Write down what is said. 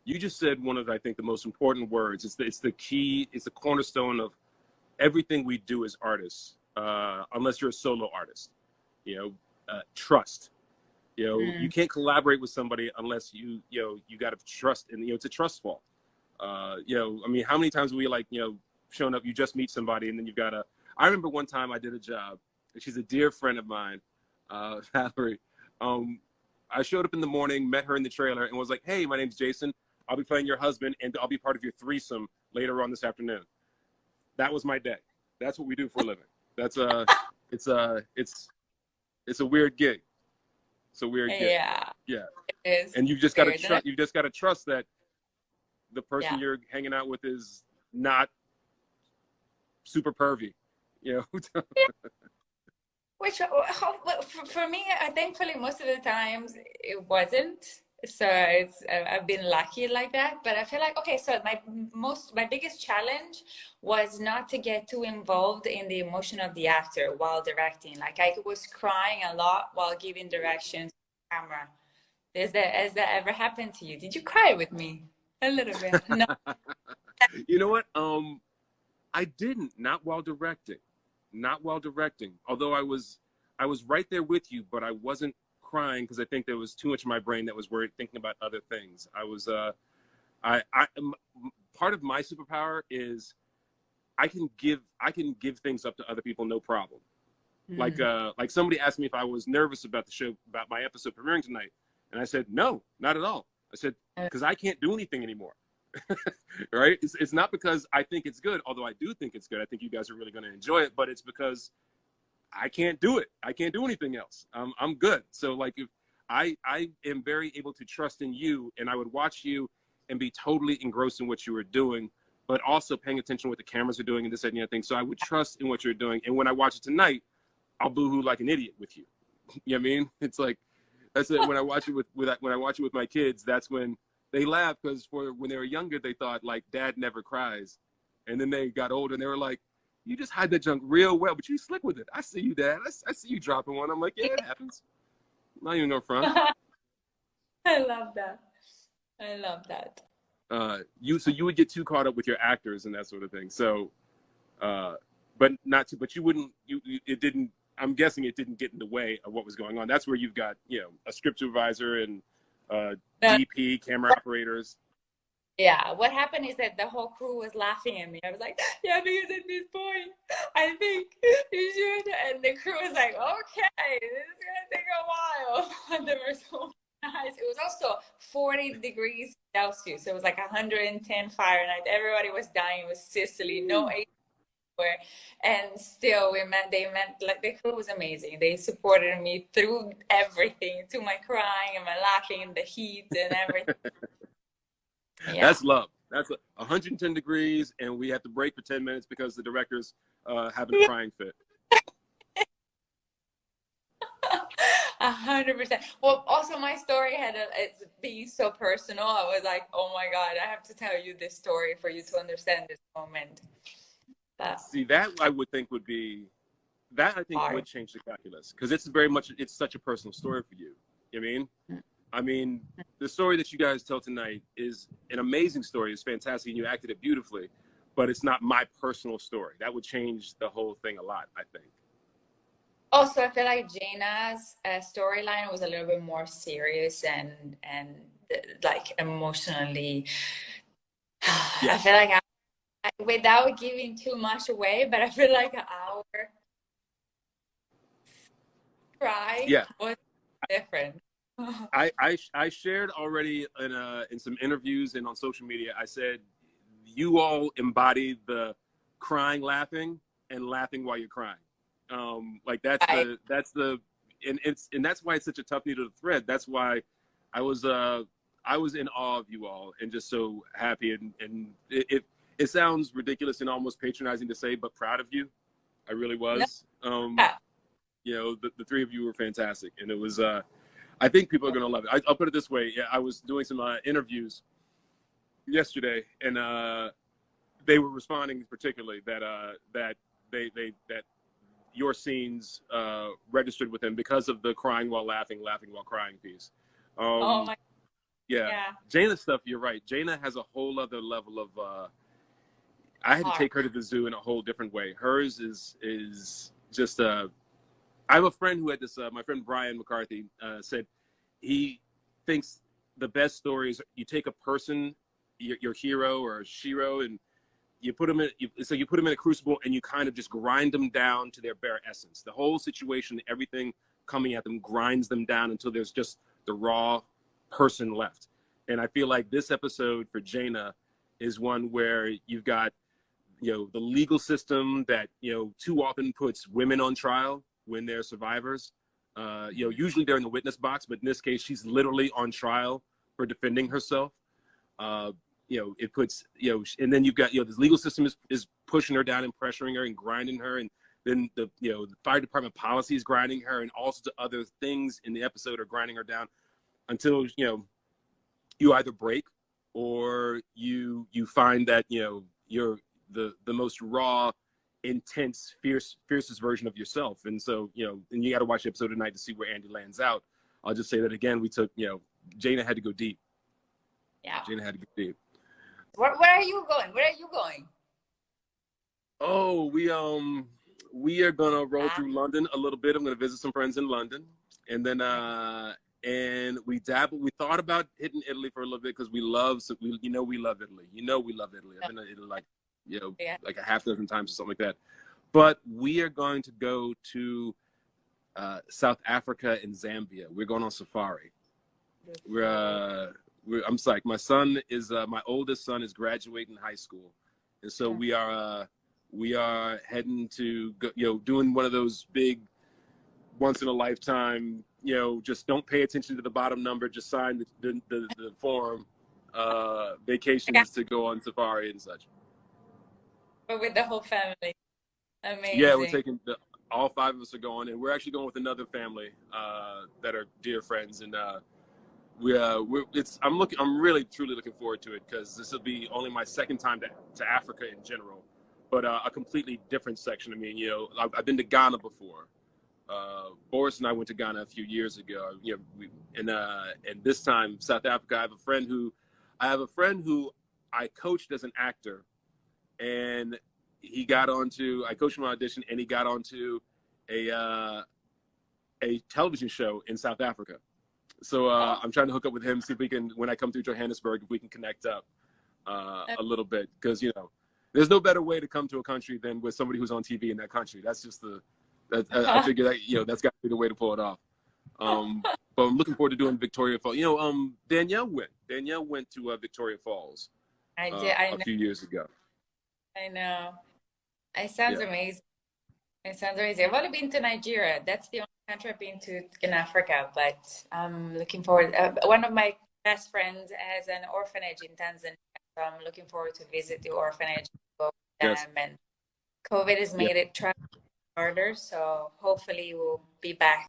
You just said one of, I think, the most important words. It's the key. It's the cornerstone of everything we do as artists, unless you're a solo artist. You know, trust. You know, you can't collaborate with somebody unless you got to trust, and it's a trust fall. You know, I mean, how many times have we shown up? You just meet somebody, and then you've got to. I remember one time I did a job, and she's a dear friend of mine, Valerie. I showed up in the morning, met her in the trailer, and was like, "Hey, my name's Jason. I'll be playing your husband, and I'll be part of your threesome later on this afternoon." That was my day. That's what we do for a living. That's it's a weird gig. It's a weird gig. Yeah. Yeah. It is. And you've just got to trust. You've just got to trust that the person you're hanging out with is not super pervy. You know. Which for me, thankfully, most of the times it wasn't. So I've been lucky like that. But I feel like, okay, so my biggest challenge was not to get too involved in the emotion of the actor while directing. Like I was crying a lot while giving directions to the camera. Has that ever happened to you? Did you cry with me? A little bit. No. You know what? I didn't. Not while directing. Not while directing. Although I was right there with you, but I wasn't crying because I think there was too much in my brain that was worried, thinking about other things. I was part of my superpower is I can give things up to other people, no problem. Like somebody asked me if I was nervous about the show, about my episode premiering tonight, and I said no, not at all. I said because I can't do anything anymore. Right? It's not because I think it's good, although I do think it's good. I think you guys are really going to enjoy it, but it's because I can't do it. I can't do anything else. I'm good. So like, if I am very able to trust in you, and I would watch you and be totally engrossed in what you were doing, but also paying attention to what the cameras are doing and this, that, and the other thing. So I would trust in what you're doing. And when I watch it tonight, I'll boohoo like an idiot with you. You know what I mean? It's like, that's it. When I watch it when I watch it with my kids, that's when they laugh, because when they were younger, they thought like dad never cries. And then they got older and they were like, you just hide that junk real well, but you slick with it. I see you, Dad. I see you dropping one. I'm like, yeah, it happens. Not even no front. I love that. I love that. So you would get too caught up with your actors and that sort of thing. So, but you wouldn't. It didn't. I'm guessing it didn't get in the way of what was going on. That's where you've got a script supervisor and DP, camera operators. Yeah, what happened is that the whole crew was laughing at me. I was like, yeah, because at this point, I think you should. And the crew was like, okay, this is going to take a while. And they were so nice. It was also 40 degrees Celsius. It was like 110 Fahrenheit. Everybody was dying. It was Sicily, no AC. And still, like, the crew was amazing. They supported me through everything, to my crying and my laughing and the heat and everything. Yeah. That's love. That's 110 degrees, and we have to break for 10 minutes because the director's having a crying fit. 100%. Well, also my story it's being so personal. I was like, oh my God, I have to tell you this story for you to understand this moment. See, that I would think would be, that I think would change the calculus, because it's such a personal story for you. You know what I mean? I mean, the story that you guys tell tonight is an amazing story. It's fantastic, and you acted it beautifully, but it's not my personal story. That would change the whole thing a lot, I think. Also, I feel like Jaina's storyline was a little bit more serious and like emotionally. Yes. I feel like without giving too much away, but I feel like our cry was different. I shared already in some interviews and on social media. I said you all embody the crying, laughing, and laughing while you're crying. Like that's why it's such a tough needle to thread. That's why I was in awe of you all and just so happy, and it sounds ridiculous and almost patronizing to say, but proud of you. I really was. The three of you were fantastic, and it was. I think people are going to love it. I'll put it this way. Yeah, I was doing some interviews yesterday, and they were responding particularly that your scenes registered with them because of the crying while laughing, laughing while crying piece. Oh my! Yeah. Yeah. Jaina's stuff, you're right. Jaina has a whole other level of I had to take her to the zoo in a whole different way. Hers is just I have a friend who had this my friend Brian McCarthy said he thinks the best stories you take a person, your hero or Shiro, and you put them in you put them in a crucible and you kind of just grind them down to their bare essence. The whole situation, everything coming at them grinds them down until there's just the raw person left. And I feel like this episode for Jaina is one where you've got, the legal system that, too often puts women on trial when they're survivors. Usually they're in the witness box, but in this case, she's literally on trial for defending herself. It puts, and then you've got, this legal system is pushing her down and pressuring her and grinding her. And then the fire department policy is grinding her, and all sorts of other things in the episode are grinding her down until, you either break or you find that, you're the most raw, intense, fiercest version of yourself. And so, and you got to watch the episode tonight to see where Andy lands out. I'll just say that again, we took, Jaina had to go deep. Yeah. Jaina had to go deep. Where are you going? Where are you going? Oh, we are gonna roll through London a little bit. I'm gonna visit some friends in London, and then and we thought about hitting Italy for a little bit because we love Italy. We love Italy. I've been to Italy like a half dozen times or something like that. But we are going to go to South Africa and Zambia. We're going on safari. I'm psyched. My oldest son is graduating high school, and so we are heading to go, doing one of those big, once in a lifetime, just don't pay attention to the bottom number, just sign the form, vacations to go on safari and such. But with the whole family. Amazing. Yeah, we're taking all 5 of us are going, and we're actually going with another family that are dear friends, and I'm really truly looking forward to it because this will be only my second time to Africa in general, but a completely different section. I mean, I've been to Ghana before. Boris and I went to Ghana a few years ago. And this time South Africa. I have a friend who I coached as an actor, and I coached him on audition, and he got onto a television show in South Africa. So I'm trying to hook up with him, see if we can, when I come through Johannesburg, if we can connect up a little bit. Because, there's no better way to come to a country than with somebody who's on TV in that country. That's just I figure that, that's got to be the way to pull it off. But I'm looking forward to doing Victoria Falls. Danielle went to Victoria Falls a few years ago. I know. It sounds amazing. It sounds amazing. I've only been to Nigeria. That's the only country I've been to in Africa, but I'm looking forward. One of my best friends has an orphanage in Tanzania, so I'm looking forward to visit the orphanage. Go with them. And COVID has made it travel harder, so hopefully we'll be back